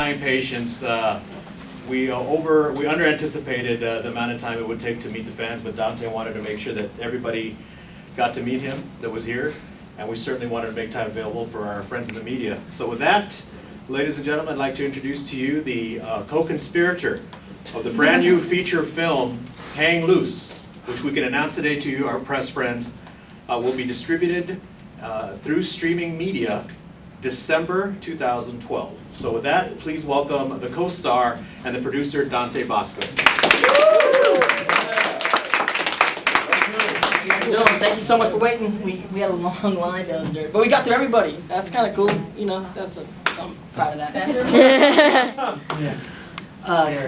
trying patience. We underanticipated the amount of time it would take to meet the fans, but Dante wanted to make sure that everybody got to meet him that was here, and we certainly wanted to make time available for our friends in the media. So with that, ladies and gentlemen, I'd like to introduce to you the co-conspirator of the brand new feature film, Hang Loose, which we can announce today to you, our press friends, will be distributed through streaming media December 2012. So with that, please welcome the co-star and the producer, Dante Basco. Thank you so much for waiting. We had a long line down there, but we got through everybody. That's kind of cool. You know, I'm proud of that.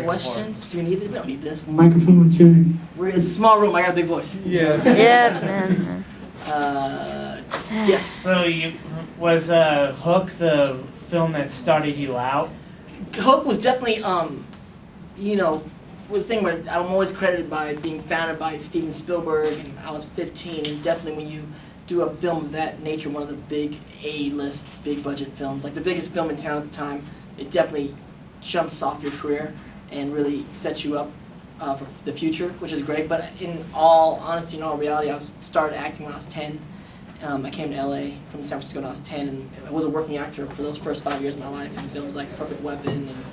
Questions? Do we need this? We don't need this. Microphone check. It's a small room. I got a big voice. Yeah. Yeah. Yes. So was Hook the film that started you out? Hook was definitely, you know, the thing where I'm always credited by being founded by Steven Spielberg, and I was 15, and definitely when you do a film of that nature, one of the big A-list, big budget films, like the biggest film in town at the time, it definitely jumps off your career and really sets you up for the future, which is great. But in all honesty, in all reality, I started acting when I was 10. I came to LA from San Francisco when I was 10, and I was a working actor for those first 5 years of my life in films like Perfect Weapon and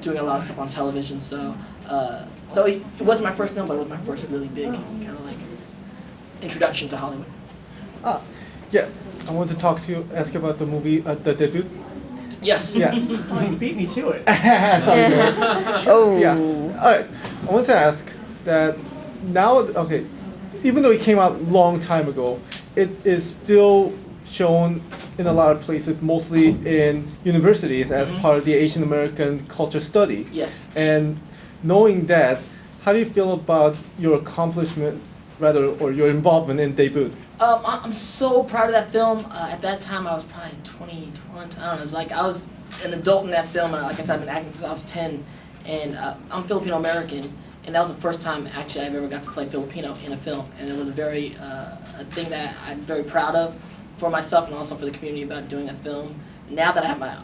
doing a lot of stuff on television. So it wasn't my first film, but it was my first really big kind of like introduction to Hollywood. Yes, I want to ask you about the movie, the debut. Yes. Yeah. Oh, you beat me to it. Oh. Yeah. All right. I want to ask that now. Okay, even though it came out a long time ago, it is still shown in a lot of places, mostly in universities, as part of the Asian American culture study. Yes. And knowing that, how do you feel about your accomplishment, or your involvement in debut? I'm so proud of that film. At that time, I was probably 21. I don't know. It was like I was an adult in that film. And like I said, I've been acting since I was 10, and I'm Filipino American, and that was the first time actually I've ever got to play Filipino in a film, and it was a thing that I'm very proud of for myself and also for the community about doing that film. Now that I have my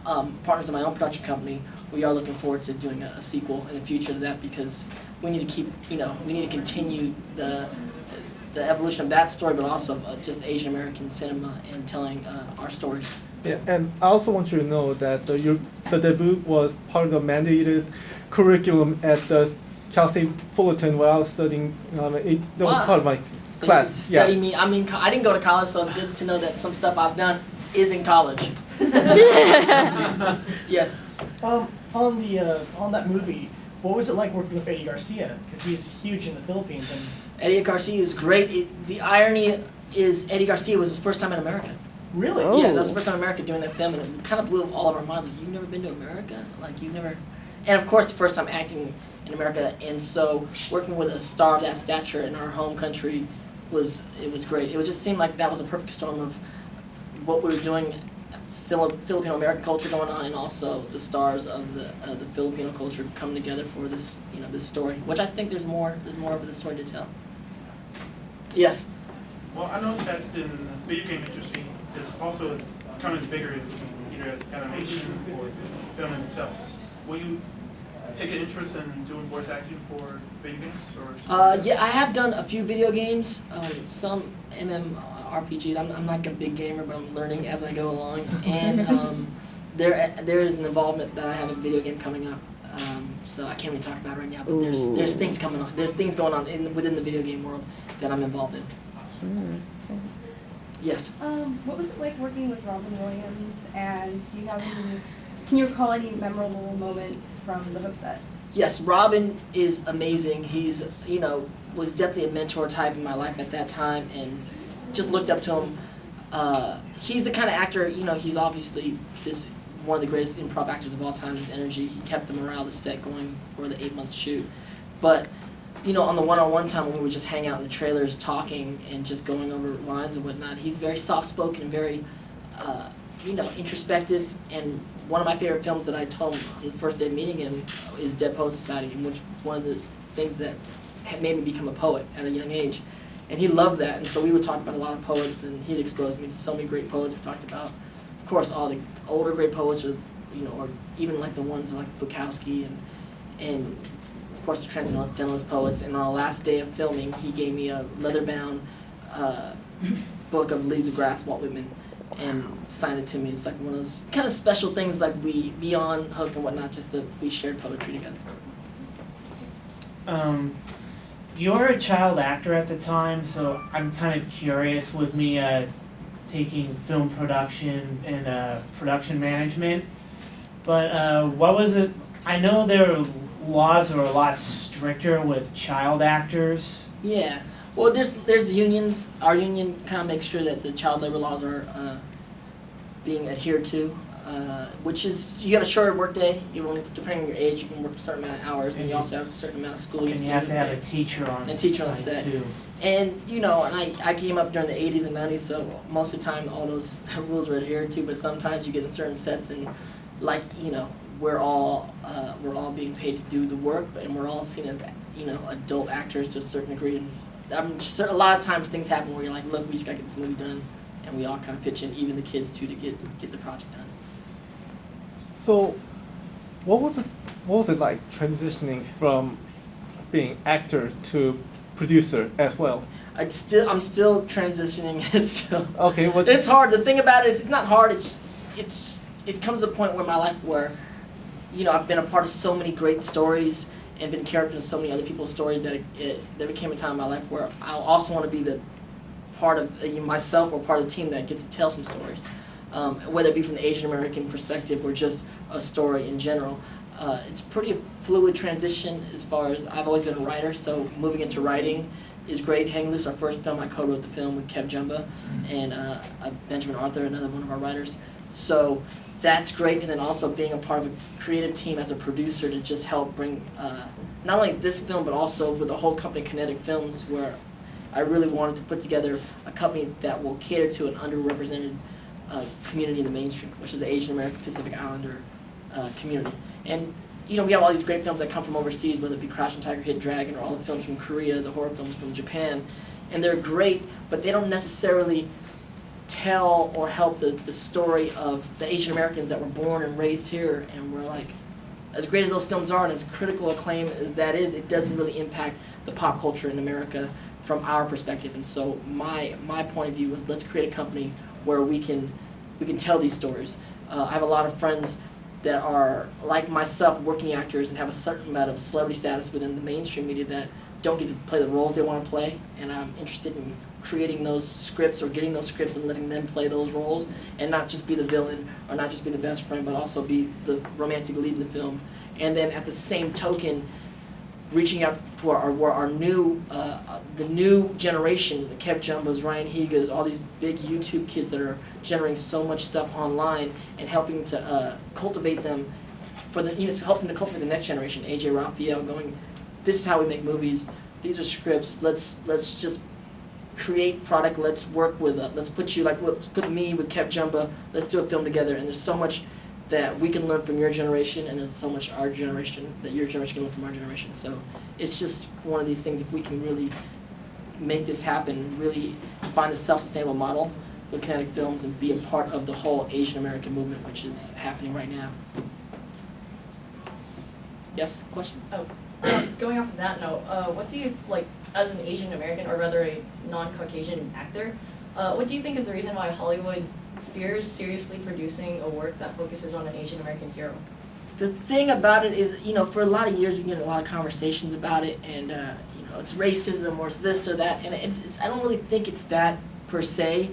partners in my own production company, we are looking forward to doing a sequel in the future to that, because we need to we need to continue the evolution of that story, but also just Asian American cinema and telling our stories. Yeah, and I also want you to know that the debut was part of the mandated curriculum at the Cal State Fullerton where I was studying. That was part of my So class. you study me. I mean, I didn't go to college, so it's good to know that some stuff I've done is in college. Yes. On that movie, what was it like working with Eddie Garcia? Because he's huge in the Philippines. And Eddie Garcia is great. The irony is Eddie Garcia was his first time in America. really? Oh. Yeah, that was the first time in America doing that film, and it kind of blew all of our minds. Like, you've never been to America? Like, you've never... And, of course, the first time acting in America, and so working with a star of that stature in our home country was great. It just seemed like that was a perfect storm of what we were doing, Filipino American culture going on, and also the stars of the Filipino culture coming together for this this story. Which I think there's more of the story to tell. Yes. Well, I noticed that in the video game industry, it's also becoming bigger, either as animation or film in itself. Will you take an interest in doing voice acting for video games? Or Yeah, I have done a few video games, some MMORPGs. I'm not a big gamer, but I'm learning as I go along. And there is an involvement that I have in a video game coming up. So I can't really talk about it right now, but there's things coming on. There's things going on within the video game world that I'm involved in. Yes. What was it like working with Robin Williams, and do you have can you recall any memorable moments from the Hook set? Yes, Robin is amazing. He's, was definitely a mentor type in my life at that time, and just looked up to him. He's the kind of actor, he's obviously one of the greatest improv actors of all time. His energy, he kept the morale of the set going for the 8-month shoot. But, on the one-on-one time when we would just hang out in the trailers talking and just going over lines and whatnot, he's very soft-spoken and very, introspective. And one of my favorite films that I told him on the first day of meeting him is Dead Poets Society, in which one of the things that had made me become a poet at a young age. And he loved that, and so we would talk about a lot of poets, and he'd exposed me to so many great poets. We talked about, of course, all the older great poets, or or even like the ones like Bukowski and of course the Transcendentalist Poets. And on our last day of filming, he gave me a leather-bound book of Leaves of Grass, Walt Whitman, and signed it to me. It's like one of those kind of special things, like we beyond Hook and whatnot, just that we shared poetry together. You were a child actor at the time, so I'm kind of curious with me taking film production and production management. But what was it? I know their laws are a lot stricter with child actors. Yeah. Well, there's unions. Our union kind of makes sure that the child labor laws are being adhered to, which is you have a shorter work day. Depending on your age, you can work a certain amount of hours, and you also have a certain amount of school. And you have to have a teacher on set too. And I came up during the 80s and 90s, so most of the time all those rules were adhered to. But sometimes you get in certain sets, and we're all being paid to do the work, and we're all seen as adult actors to a certain degree. And a lot of times things happen where you're like, look, we just gotta get this movie done, and we all kind of pitch in, even the kids too, to get the project done. So, what was it like transitioning from being actor to producer as well? I'm still transitioning. It's still Okay, it's hard. The thing about it is, it's not hard. It comes to a point where my life where, I've been a part of so many great stories and been characters in so many other people's stories that there became a time in my life where I also want to be the part of myself or part of the team that gets to tell some stories, whether it be from the Asian American perspective or just a story in general. It's pretty fluid transition as far as I've always been a writer, so moving into writing is great. Hang Loose, our first film, I co-wrote the film with Kev Jumba and Benjamin Arthur, another one of our writers. So that's great, and then also being a part of a creative team as a producer to just help bring not only this film but also with the whole company Kinetic Films, where I really wanted to put together a company that will cater to an underrepresented community in the mainstream, which is the Asian American Pacific Islander community. And we have all these great films that come from overseas, whether it be Crouching Tiger, Hidden Dragon, or all the films from Korea, the horror films from Japan, and they're great, but they don't necessarily tell or help the story of the Asian Americans that were born and raised here. And we're like, as great as those films are and as critical acclaim as that is, it doesn't really impact the pop culture in America from our perspective. And so my point of view was, let's create a company where we can tell these stories. I have a lot of friends that are like myself, working actors, and have a certain amount of celebrity status within the mainstream media that don't get to play the roles they want to play, and I'm interested in creating those scripts or getting those scripts and letting them play those roles, and not just be the villain or not just be the best friend, but also be the romantic lead in the film. And then at the same token, reaching out for our new the new generation, the Kev Jumbas, Ryan Higas, all these big YouTube kids that are generating so much stuff online, and helping to cultivate them for the helping to cultivate the next generation. AJ Raphael going, this is how we make movies. These are scripts. Let's just create product. Let's work with let's put me with Kev Jumba. Let's do a film together. And there's so much that we can learn from your generation, and there's so much our generation that your generation can learn from our generation. So it's just one of these things. If we can really make this happen, really find a self-sustainable model with Kinetic Films, and be a part of the whole Asian American movement, which is happening right now. Yes, question? Going off of that note, what do you, as an Asian American, or rather a non-Caucasian actor, what do you think is the reason why Hollywood fears seriously producing a work that focuses on an Asian American hero? The thing about it is, for a lot of years we get a lot of conversations about it, and it's racism or it's this or that, and I don't really think it's that per se.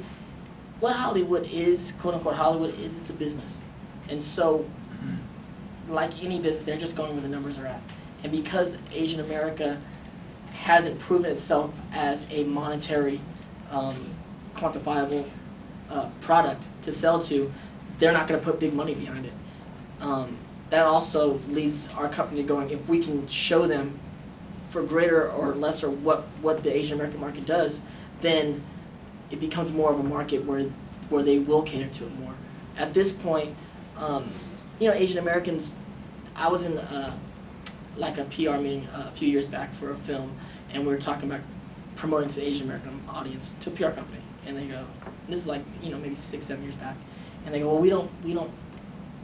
What Hollywood is, quote unquote Hollywood is, it's a business, and so like any business, they're just going where the numbers are at. And because Asian America hasn't proven itself as a monetary, quantifiable product to sell to, they're not going to put big money behind it. That also leads our company to going, if we can show them for greater or lesser what the Asian American market does, then it becomes more of a market where they will cater to it more. At this point, Asian Americans, I was in a PR meeting a few years back for a film, and we were talking about promoting to the Asian American audience to a PR company, and they go, this is maybe 6-7 years back, and they go, well, we don't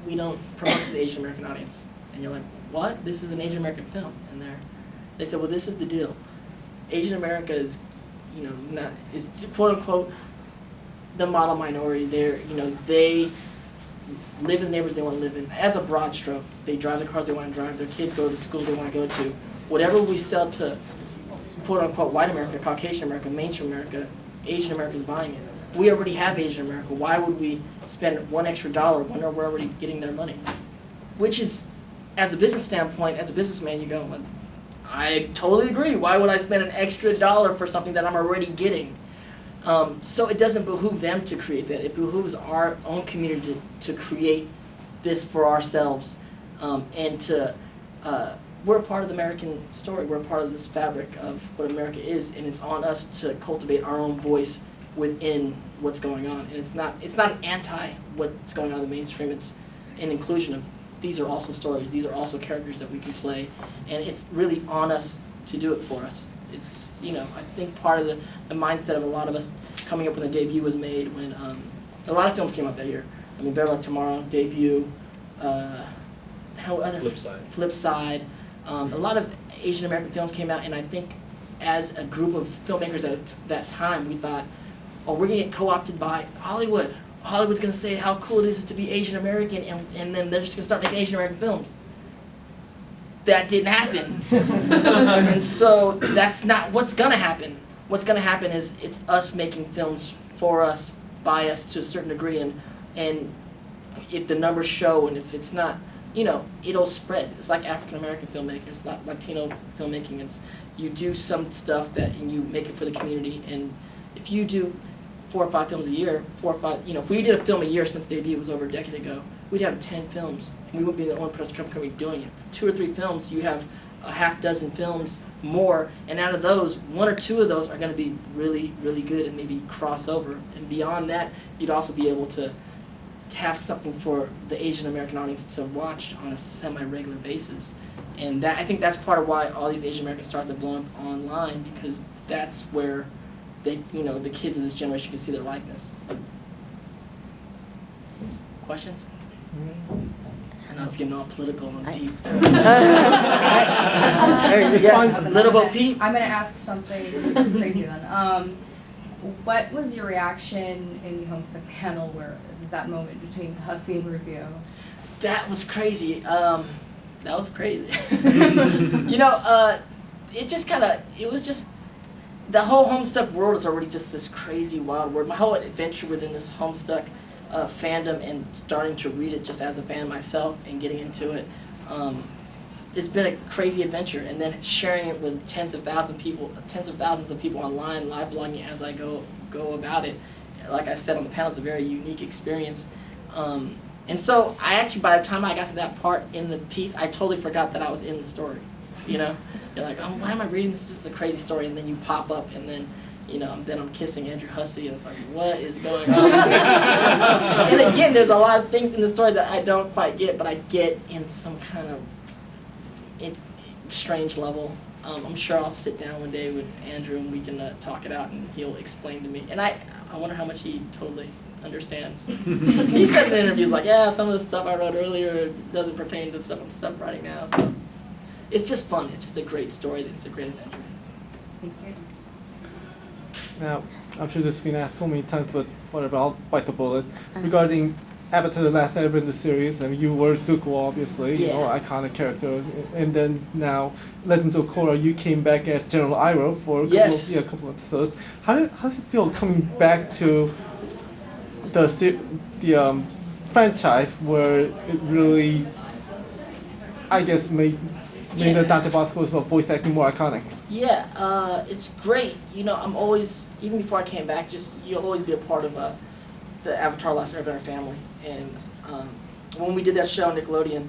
we don't promote to the Asian American audience. And you're like, what? This is an Asian American film. And they said, well, this is the deal. Asian America is, is quote unquote the model minority. They live in the neighborhoods they want to live in. As a broad stroke, they drive the cars they want to drive. Their kids go to the schools they want to go to. Whatever we sell to quote unquote white America, Caucasian America, mainstream America, Asian America is buying it. We already have Asian America. Why would we spend $1 extra when we're already getting their money? Which is, as a business standpoint, as a businessman, you go, well, I totally agree. Why would I spend an extra $1 for something that I'm already getting? So it doesn't behoove them to create that. It behooves our own community to create this for ourselves, and to we're a part of the American story. We're a part of this fabric of what America is, and it's on us to cultivate our own voice within what's going on. And it's not an anti what's going on in the mainstream. It's an inclusion of these are also stories. These are also characters that we can play, and it's really on us to do it for us. It's I think part of the mindset of a lot of us coming up when the debut was made, when a lot of films came out that year. I mean, Better Luck Tomorrow, debut, Flip Side. A lot of Asian American films came out, and I think as a group of filmmakers at that time, we thought, oh, we're gonna get co-opted by Hollywood. Hollywood's gonna say how cool it is to be Asian American, and then they're just gonna start making Asian American films. That didn't happen. And so that's not what's gonna happen. What's gonna happen is it's us making films for us, by us to a certain degree, and if the numbers show, and if it's not, it'll spread. It's like African American filmmaking. It's not Latino filmmaking. It's you do some stuff and you make it for the community. And if you do 4 or 5 films a year, if we did a film a year since debut, it was over a decade ago, we'd have 10 films. And we wouldn't be the only production company doing it. 2 or 3 films, you have a half dozen films more, and out of those, 1 or 2 of those are going to be really, really good and maybe cross over. And beyond that, you'd also be able to have something for the Asian American audience to watch on a semi-regular basis. And I think that's part of why all these Asian American stars have blown up online, because that's where the kids of this generation can see their likeness. Questions? I know it's getting all political and deep. Hey, it's Yes, fine. Little Bo Peep. I'm gonna ask something crazy then. What was your reaction in the Homestuck panel where that moment between Hussey and Rufio? That was crazy. That was crazy. It was just, the whole Homestuck world is already just this crazy, wild world. My whole adventure within this Homestuck fandom and starting to read it just as a fan myself and getting into it, it's been a crazy adventure. And then sharing it with tens of thousands of people online, live blogging as I go about it. Like I said on the panel, it's a very unique experience. And so I actually, by the time I got to that part in the piece, I totally forgot that I was in the story. You're like, oh, why am I reading this? It's just a crazy story. And then you pop up, and then, then I'm kissing Andrew Hussey, and it's like, what is going on? And again, there's a lot of things in the story that I don't quite get, but I get in some kind of strange level. I'm sure I'll sit down one day with Andrew and we can talk it out, and he'll explain to me. And I wonder how much he totally understands. He said in interviews like, yeah, some of the stuff I wrote earlier doesn't pertain to stuff I'm writing now. So it's just fun. It's just a great story. It's a great adventure. Thank you. Now, I'm sure this has been asked so many times, but whatever, I'll bite the bullet. Regarding Avatar: The Last Airbender in the series, I mean, you were Zuko, obviously, iconic character, and then now Legends of Korra, you came back as General Iroh for a couple of episodes. How does it feel coming back to the franchise where it really, I guess, made the Dante Basco's voice acting more iconic? Yeah, it's great. I'm always, even before I came back, you'll always be a part of the Avatar: Last Airbender family. And when we did that show on Nickelodeon,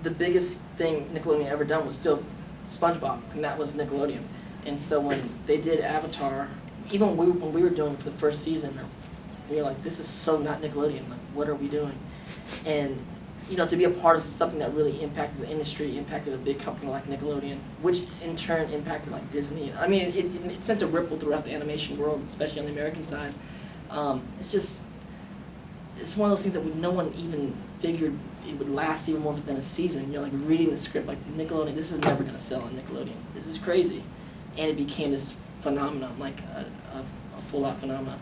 the biggest thing Nickelodeon ever done was still SpongeBob, and that was Nickelodeon. And so when they did Avatar, even when we were doing it for the first season, we were like, this is so not Nickelodeon. Like, what are we doing? And to be a part of something that really impacted the industry, impacted a big company like Nickelodeon, which in turn impacted like Disney. I mean, it sent a ripple throughout the animation world, especially on the American side. it's one of those things that no one even figured it would last even more than a season. You're like reading the script, like Nickelodeon, this is never gonna sell on Nickelodeon. This is crazy. And it became this phenomenon, like a full-out phenomenon.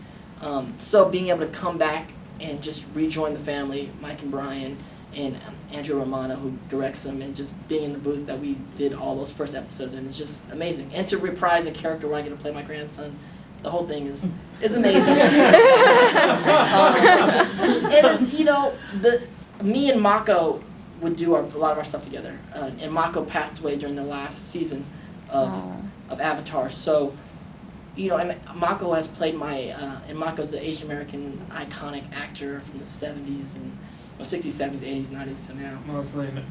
So being able to come back and just rejoin the family, Mike and Brian, and Andrew Romano, who directs them, and just being in the booth that we did all those first episodes, and it's just amazing. And to reprise a character where I get to play my grandson, the whole thing is amazing. And you know, me and Mako would do a lot of our stuff together, and Mako passed away during the last season of Avatar. So, you know, and Mako has played and Mako's the Asian American iconic actor from the 70s and 60s, 70s, 80s, 90s to now.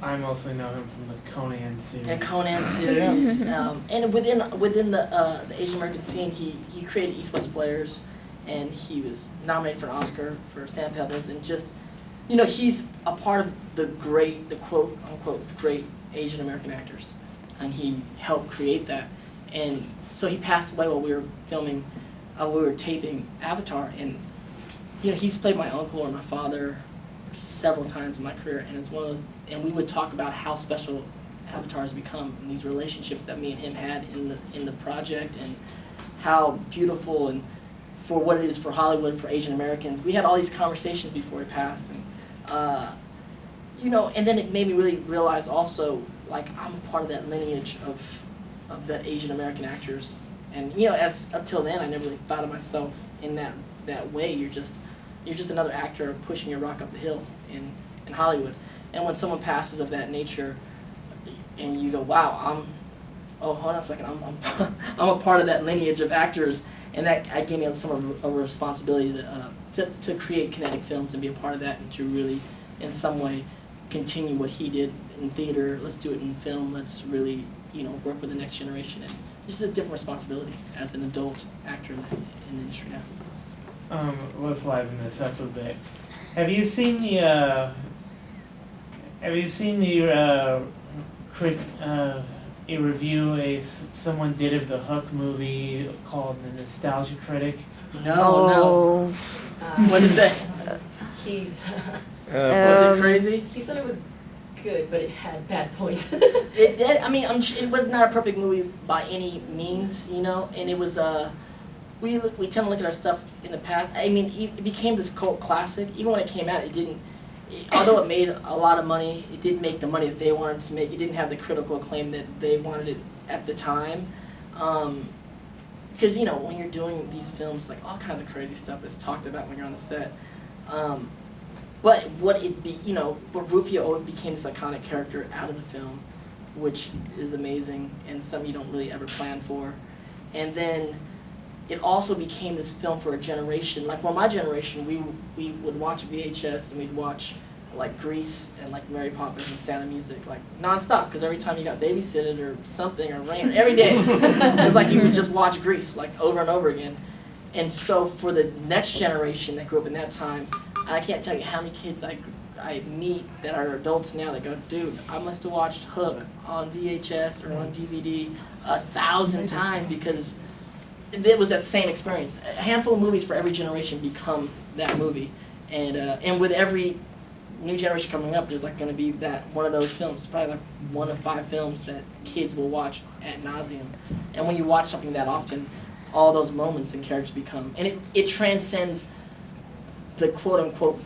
I mostly know him from the Conan series. And Conan series, and within the Asian American scene, he created East West Players, and he was nominated for an Oscar for Sand Pebbles, and just, you know, he's a part of the quote unquote great Asian American actors, and he helped create that. And so he passed away while we were filming, we were taping Avatar, and you know, he's played my uncle or my father several times in my career, and it's one of those, and we would talk about how special Avatar has become, and these relationships that me and him had in the project, and how beautiful, and for what it is for Hollywood, for Asian Americans. We had all these conversations before he passed, and you know, and then it made me really realize also, like, I'm a part of that lineage of that Asian American actors, and you know, as up till then, I never really thought of myself in that way. You're just another actor pushing your rock up the hill in Hollywood. And when someone passes of that nature, and you go, wow, hold on a second, I'm a part of that lineage of actors, and that gave me some of a responsibility to create kinetic films and be a part of that, and to really, in some way, continue what he did in theater. Let's do it in film. Let's really, you know, work with the next generation. And it's just a different responsibility as an adult actor in the industry now. Let's liven this up a bit. Have you seen the a review someone did of the Hook movie called The Nostalgia Critic? No. What did it say? He's Was it crazy? he said it was good, but it had bad points. It did. I mean, it was not a perfect movie by any means, you know. And it was we tend to look at our stuff in the past. I mean, it became this cult classic. Even when it came out, it didn't. Although it made a lot of money, it didn't make the money that they wanted to make. It didn't have the critical acclaim that they wanted it at the time. Because you know, when you're doing these films, like all kinds of crazy stuff is talked about when you're on the set. But Rufio became this iconic character out of the film, which is amazing and something you don't really ever plan for. And then it also became this film for a generation. Like, for my generation, we would watch VHS and we'd watch like Grease and like Mary Poppins and Sound of Music, like nonstop, because every time you got babysitted or something or rain, every day, it was like you would just watch Grease like over and over again. And so for the next generation that grew up in that time, and I can't tell you how many kids I meet that are adults now that go, dude, I must have watched Hook on VHS or on DVD 1,000 times because it was that same experience. A handful of movies for every generation become that movie, and with every new generation coming up, there's like going to be that one of those films. It's probably like 1 of 5 films that kids will watch ad nauseum. And when you watch something that often, all those moments and characters become, and it transcends the quote-unquote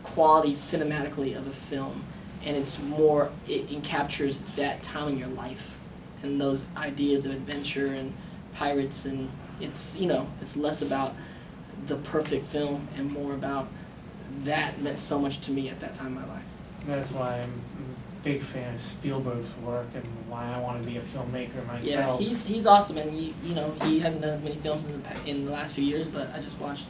quality cinematically of a film, and it captures that time in your life and those ideas of adventure and pirates, and it's less about the perfect film and more about that meant so much to me at that time in my life. That's why I'm a big fan of Spielberg's work and why I want to be a filmmaker Yeah, myself. he's awesome, and he hasn't done as many films in the last few years, but I just watched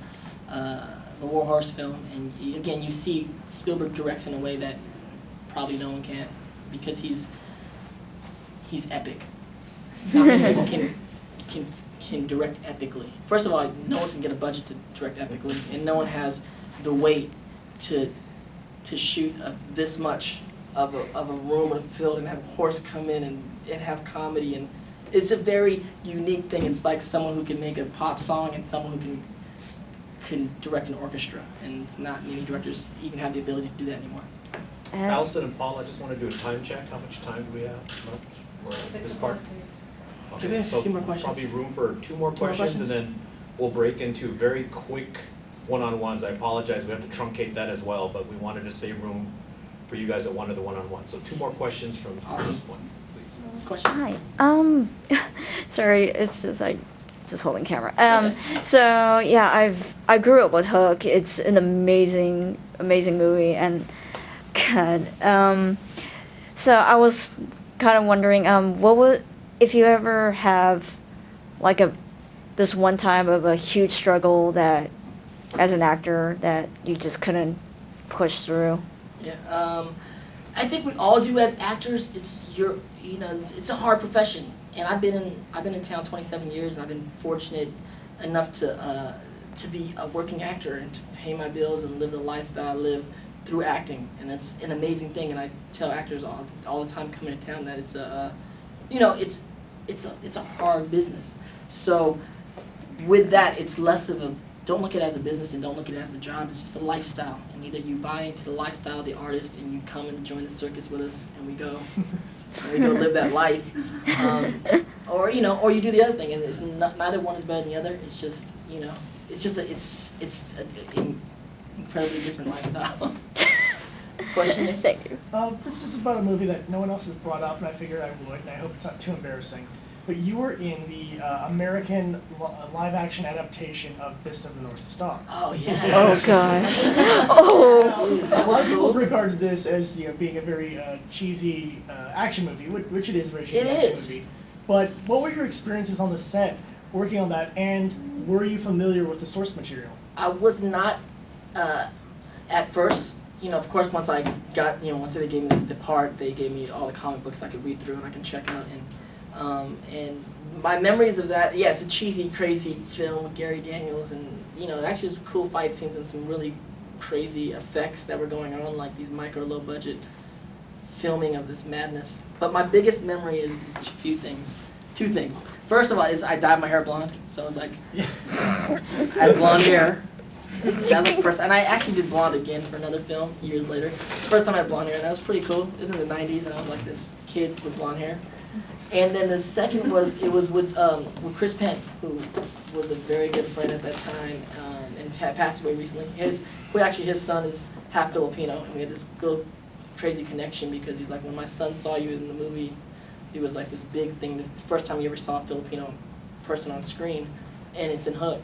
the War Horse film, and again, you see Spielberg directs in a way that probably no one can, because he's epic. Not many people can direct epically. First of all, no one can get a budget to direct epically, and no one has the weight to shoot this much of a room or a field and have a horse come in and have comedy, and it's a very unique thing. It's like someone who can make a pop song and someone who can direct an orchestra, and it's not many directors even have the ability to do that anymore. Allison and Paul, I just want to do a time check. How much time do we have left for this part? Okay, we have a so few more questions. Probably room for two more Two more questions, questions? and then we'll break into very quick one-on-ones. I apologize, we have to truncate that as well, but we wanted to save room for you guys at one of the one-on-ones. So two more questions from Awesome. this point, please. Question? Hi. Sorry, it's just just holding camera. okay. So yeah, I grew up with Hook. It's an amazing movie, and God. So I was kind of wondering, what would if you ever have like this one time of a huge struggle that as an actor that you just couldn't push through? Yeah, I think we all do as actors. It's a hard profession, and I've been in town 27 years, and I've been fortunate enough to be a working actor and to pay my bills and live the life that I live through acting, and it's an amazing thing. And I tell actors all the time coming to town that it's a hard business. So with that, it's less of a don't look at it as a business and don't look at it as a job. It's just a lifestyle, and either you buy into the lifestyle of the artist and you come and join the circus with us, and we go live that life, or you do the other thing, and it's neither one is better than the other. It's just it's an incredibly different lifestyle. Question is? Thank you. This is about a movie that no one else has brought up, and I figured I would, and I hope it's not too embarrassing. But you were in the American live-action adaptation of Fist of the North Star. Oh yeah. Oh God. Oh. Dude, A that lot was of people cool. regarded this as being a very cheesy action movie, which it is a very cheesy It action is. movie. But what were your experiences on the set working on that, and were you familiar with the source material? I was not at first. Of course, once I got, once they gave me the part, they gave me all the comic books I could read through and I can check out. And my memories of that, yeah, it's a cheesy, crazy film with Gary Daniels, and actually there's cool fight scenes and some really crazy effects that were going on, like these micro, low budget filming of this madness. But my biggest memory is two things. First of all, is I dyed my hair blonde, so I was like, I had blonde hair. That was like the first, and I actually did blonde again for another film years later. It's the first time I had blonde hair, and that was pretty cool. It was in the 90s, and I was like this kid with blonde hair. And then the second was, it was with Chris Penn, who was a very good friend at that time, and had passed away recently. His son is half Filipino, and we had this real crazy connection because he's like, when my son saw you in the movie, it was like this big thing, the first time you ever saw a Filipino person on screen, and it's in Hook.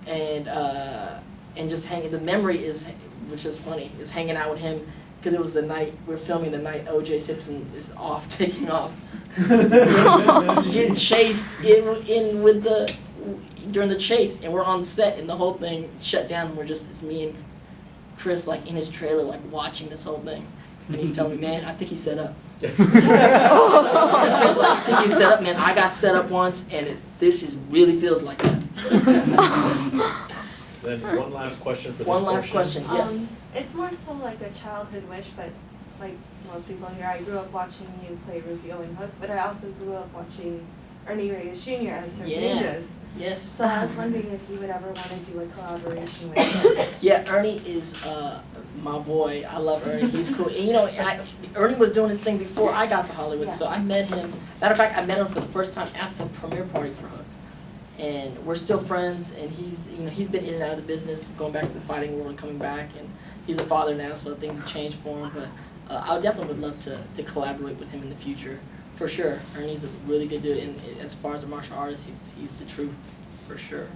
And just the memory is, which is funny, is hanging out with him, because it was the night, we were filming the night O.J. Simpson is taking off. He's getting chased during the chase, and we're on set, and the whole thing shut down, and it's me and Chris, like, in his trailer, like, watching this whole thing. And he's telling me, man, I think he's set up. Chris Penn's like, I think he's set up, man. I got set up once, and this really feels like that. Then one last question for this One last portion. question, yes. It's more so like a childhood wish, but like most people here, I grew up watching you play Rufio and Hook, but I also grew up watching Ernie Reyes Jr. as Sir Yeah. Ninjas. Yes. So I was wondering if you would ever want to do a collaboration with him. Yeah, Ernie is my boy. I love Ernie. He's cool. And, Ernie was doing his thing before I got to Hollywood, Yeah. so I met him. Matter of fact, I met him for the first time at the premiere party for Hook. And we're still friends, and he's been in and out of the business, going back to the fighting world and coming back, and he's a father now, so things have changed for him, but I definitely would love to collaborate with him in the future, for sure. Ernie's a really good dude, and as far as a martial artist, he's the truth, for sure.